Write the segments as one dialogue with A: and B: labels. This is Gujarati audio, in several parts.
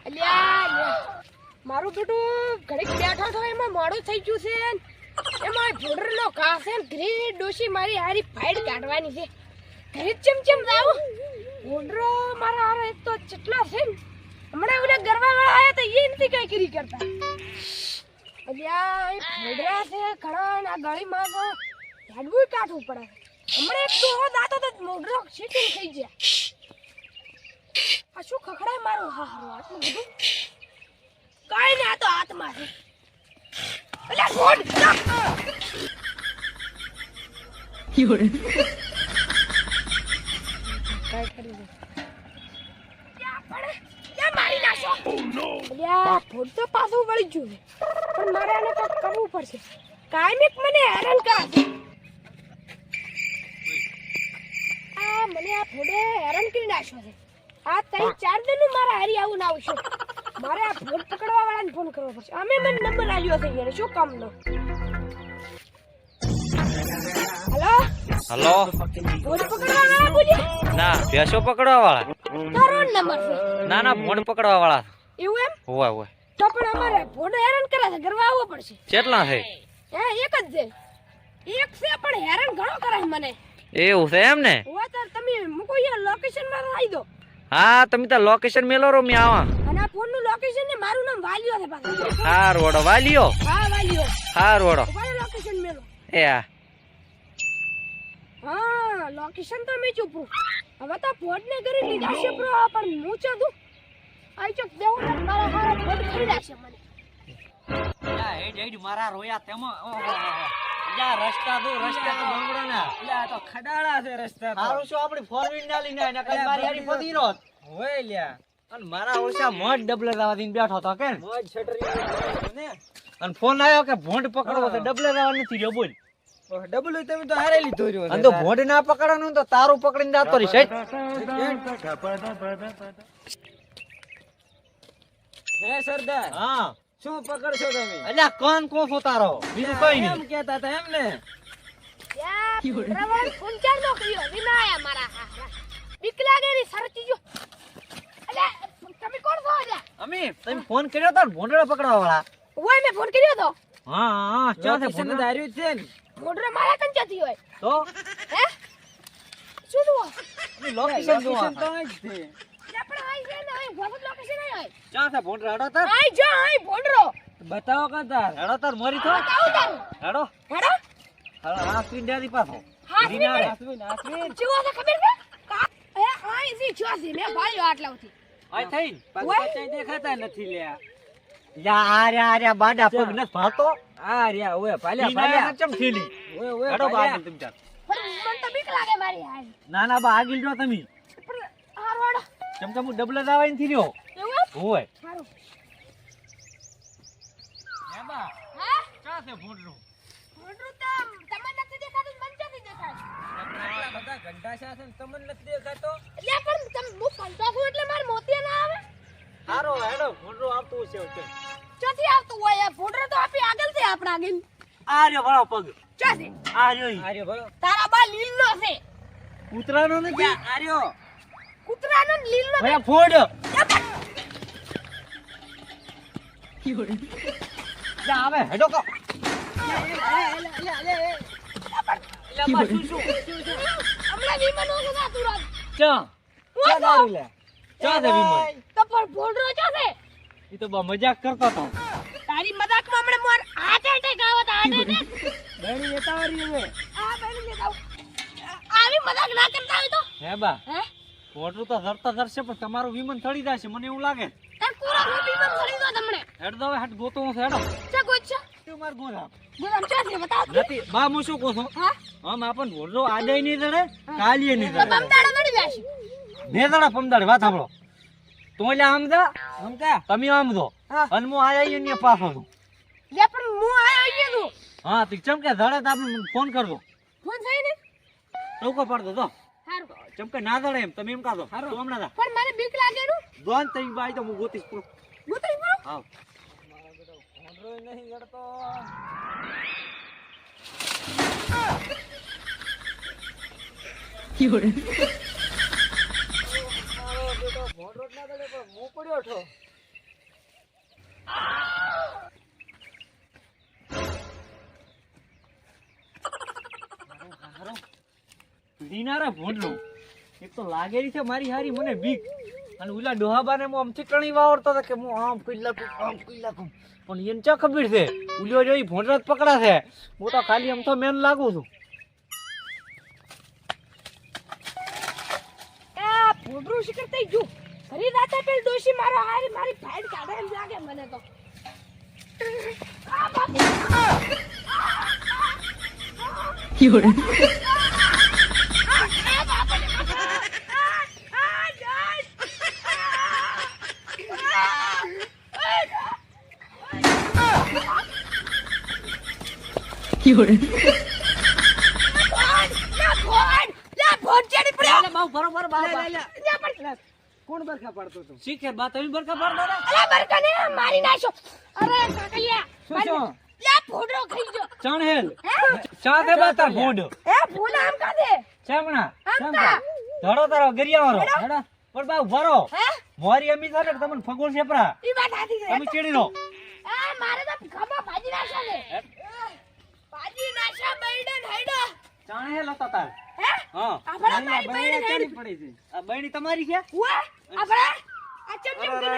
A: અલ્યા મારું બેટું ઘડીક બેઠો છો એમાં મોડું થઈ ગયું છે એમાં ભોડરનો ઘા છે ને ઘરે ડોશી મારી હારી ફાઈડ કાઢવાની છે ઘરે ચમચમ જાવ ભોડરો મારા હારે એક તો ચટલા છે ને હમણાં ઓલા ગરવા વાળા આયા તો એ નથી કઈ કરી કરતા અલ્યા એ ભોડરા છે ઘણા ના ગળીમાં તો હેડવું કાઢવું પડે હમણાં એક દોહો દાતો તો મોડરો શીટીંગ થઈ ગયા આ શું ખખડાય મારો હા હારો આટલું બધું કાઈ ને આ તો હાથમાં છે અલ્યા ગોડ
B: You're
A: કાઈ કરી દે યા પડે યા મારી નાખો અલ્યા ફોડ તો પાછું વળી ગયું છે પણ મારે આને કંઈક કરવું પડશે કાયમિક મને હેરાન કરે છે આ મને આ ફોડે હેરાન કરી નાખ્યો છે આ તઈ 4 દિનનું મારા હારી આવું ના આવશે મારે આ ફોડ પકડવા વાળાને ફોન કરવો પડશે અમે મને નંબર આલ્યો છે યાર શું કામનો હેલો
C: હલો
A: ફોડ પકડવા વાળા બોલે
C: ના ભેંસો પકડવા વાળા
A: તારો નંબર છે
C: ના ના ભોંડ પકડવા વાળા
A: એવું એમ
C: હોય હોય
A: તો પણ અમારે ફોડ હેરાન કરે છે કરવા આવવો પડશે
C: કેટલા છે
A: હે એક જ છે એક છે પણ હેરાન ઘણો કરે છે મને
C: એવું છે એમ ને
A: હોય તો તમે મૂકો યાર લોકેશન માં આવી દો
C: હા તમે તો લોકેશન મેલો રો મે આવા
A: અને આ ફોન નું લોકેશન ને મારું નામ વાલિયો છે પાછું
C: હાર વડો વાલિયો
A: હા વાલિયો
C: હાર વડો
A: તમારું લોકેશન મેલો
C: એ આ
A: હા લોકેશન તો મેં ચૂપું હવે તો ફોડ ને કરી લીધા છે બ્રો પણ હું ચાદું આઈ ચોક દેવું ને મારા હારા ફોડ કરી નાખશે મને
C: યા હેડ હેડ મારા રોયા તેમાં યા રસ્તા તો બંગડો ના યા તો ખડાળા છે રસ્તા તો હારું શું આપણી ફોર વ્હીલ ના લઈને આના કઈ મારી હારી ફોતી રોત હોય લ્યા અને મારા ઓળશા મોજ ડબલે દાવા દઈને બેઠો તો કે મોજ છટરી ને અને ફોન આવ્યો કે ભોંડ પકડવો છે ડબલે દાવા નથી રહ્યો બોલ ડબલ તમે તો હારે લીધો રહ્યો અને તો ભોંડ ના પકડવાનું તો તારું પકડીને જાતો રહી સાઈડ હે સરદાર હા શું પકડશો તમે અલ્યા કોણ કોફો તારો બીજું કઈ નહીં એમ કહેતા હતા એમ ને
A: યા રવણ ફોન ચાર નો કર્યો વિનાયા મારા હારા બીક લાગે ની સરતી જો અલે તમે કોણ છો અલ્યા
C: અમે તમે ફોન કર્યો તો ભોંડડા પકડવા વાળા
A: ઓય મેં ફોન કર્યો તો
C: હા હા ચાતે ફોન દાર્યું છે ને
A: મોડરે મારા કંચાતી હોય
C: તો
A: હે શું તું
C: લોકેશન તો જ છે
A: આપણે આઈ છે ને આઈ ભગત લોકેશન આઈ હોય
C: ચાતે ભોંડ રડો તાર
A: આઈ જો આઈ ભોંડરો
C: બતાવો કા તાર રડો તાર મરી તો
A: બતાવું તારું
C: રડો
A: હેડો
C: હા સ્ક્રીન દાદી પાછો
A: હાસવી જેવો છે ખબર છે એ આઈ સી ચોસી મે ભાળ્યો આટલાથી
C: આય થઈન પાછા દેખાતા નથી લ્યા યા આર્યા બાડા પગ ન ભાતો આર્યા ઓય ભાલ્યા ચમ થીલી ઓય હેડો બાદ तुम ચાર
A: પણ મન તો બીક લાગે મારી હાલ
C: ના ના બા આગળ જો તમે
A: પણ આ રોડ
C: ચમચમ ડબલ દાવાઈને થી રહ્યો
A: એવું
C: ઓય
A: સારું
C: હે બા
A: હા
C: ક્યાં છે ભોંડરું
A: ભોંડરો તો તમને નથી દેખાતું મન ક્યાંથી દેખાય
C: બધા ઘંટા છે તમને નથી દેખાતો
A: એટલે પણ તમે હું પંચાસુ એટલે માર મોતિયા ના આવે
C: હારો હેડો ભોંડરું આવતું છે ઓકે
A: ચોથી આવતું હોય ભોંડરો તો આપી આગળ છે આપણા આગળ
C: આર્યો વાળો પગ
A: ચોથી
C: આર્યો ભલો
A: તારા બા લીલનો છે
C: કૂતરાનો નથી આર્યો
A: કૂતરાનો લીલનો
C: ભયા ફોડ જા આવે હેડો કો
A: હમણાં વિમાનો છે ના તું રાત
C: ચા દારૂ લે ચા દે વિમલ
A: તો પણ ભોંડરો ચોથે
C: ઈ તો બા મજાક કરતો તો
A: તારી મજાકમાં હમણાં મોર હાર્ટ એટેક આવત હાર્ટ એટેક
C: બેણી લેતા વારી હવે
A: આ બેન ને દાવ આવી મજાક ના કરતા હોય તો
C: હે બા
A: હે
C: ફોટો તો ધરતા ધરશે પણ તમારું વિમાન થડી જશે મને એવું લાગે
A: તાર કોરા રૂપી માં ખરી દો તમને
C: હેડ દો હેડ ગોતો હું હેડો
A: ચા ગોચ્છા
C: તું માર ગોરા
A: બોલામ ચાથી બતાવ
C: નથી બા હું શું કહું છું
A: હા
C: આમ આપણ ભોળો આડે નહીં દડે કાલીએ નહીં
A: તો
C: દડે
A: બમદાડા નડી જાશી
C: ને દડા પમદાડે વાત સાંભળો તું એટલે આમ જા આમ કા તમે આમ દો
A: હા.
C: અને હું આયા ને પાછો છું
A: લે પણ હું આયો અહીંયા તું
C: હા તી ચમકે ધડે તો આપણે ફોન કરજો
A: ફોન થઈ ને
C: ચૌકો પાડ દો
A: હારું
C: ચમકે ના દડે એમ તમે એમ કાઢો તું હમણાં જા
A: પણ મને બીક લાગે નું
C: દોન તઈ બાઈ તો હું ગોતીશ પૂરો
A: ગોતરી પૂરો
C: હા
B: નહીં જડતો
D: You're
B: મોડો ના દડે પણ હું પડ્યો છો
C: લીનારા ભોંડલું એક તો લાગેલી છે મારી હારી મને બીક અને ઓલા ડોહાબાને હું આમથી ટણી વાવરતો હતો કે હું આમ કઈ લાગું પણ એને ચા ખબર છે ઉલ્યો જોઈ ભોંડરા જ પકડા છે હું તો ખાલી આમ તો મેન લાગુ છું
A: આ ભોંડરું શિખર થઈ ગયું ઘરે રાતા પેલ ડોશી મારો હારી મારી ફાઇટ કાઢે એમ લાગે મને તો આ બાપા
B: Fiore. Fiore.
C: કોણ બરખા પાડતો હતો શીખે બા તમે બરખા પાડતા હતા
A: અરે બરકાને મારી નાખો અરે કાકલિયા
C: શું છો
A: યા ભોંડરો ખાઈ ગયો
C: ચણહેલ ચા દે બાતા ભોંડ
A: એ ભોંડ આમ કાદે
C: ચમણા
A: આમ કા
C: ધડો તારો ગરિયાવાળો હેડા પણ બા ઉભારો
A: હે
C: મોરી અમી થાને તમને ફગોળ છેપરા
A: ઈ વાત આથી
C: તમે ચેડી રો
A: આ મારે તો ખમા ભાજી નાખા છે ભાજી નાખા બૈડન હેડા
C: ચણહેલ હતો તાર
A: હે
C: હા
A: આપણા મારી બૈડન હેડ
C: પડી છે આ બૈણી તમારી છે
A: હુઆ આપણા આ ચમચમ કરે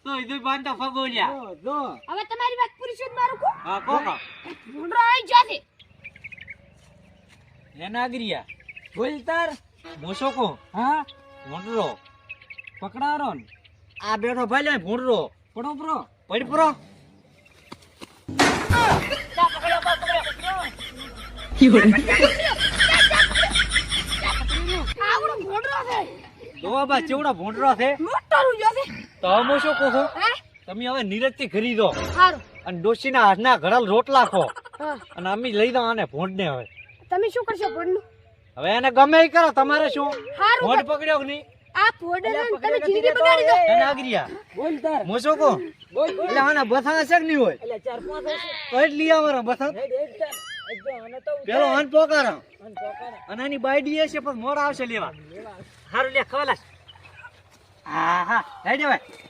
C: તો ઈદુય બાંધતા ફગોળ્યા જો
A: હવે તમારી વાત પૂરી છે મારું કો
C: હા કોકા
A: ભોંડરો આઈ જાતે
C: હે નાગરિયા બોલતાર મોશોકો હા ભોંડરો પકડારો ને આ બેઠો ભાઈ લે ભોંડરો પડો પરો પડ પરો
B: Fiore.
A: આવડો ભોંડરો છે
C: દોબા ચેવડા ભોંડરો છે
A: મોટો રૂજો છે
C: તો હું શું કહું છું
A: હે
C: તમે હવે નીરજથી ખરીદો
A: હારું
C: અને ડોશીના હાથના ઘડલ રોટલા ખો
A: હા
C: અને અમે લઈ દો આને ભોંડને હવે
A: તમે શું કરશો ભોંડનું
C: હવે એને ગમે એ કરો તમારે શું
A: હારું
C: ભોંડ પકડ્યો કે નહીં
A: આ ભોંડને તમે જિંદગી બગાડી દો
C: એ નાગરિયા બોલ તાર હું શું કહું બોલ એટલે આના બથા છે કે નહીં હોય એટલે 4-5 તો જ લઈ આવવાનો બથા પેલો અન પોકારો અને એની બાયડી હશે પણ મોડા આવશે લેવા હારું લે ખવાલા હા હા હેડે ભાઈ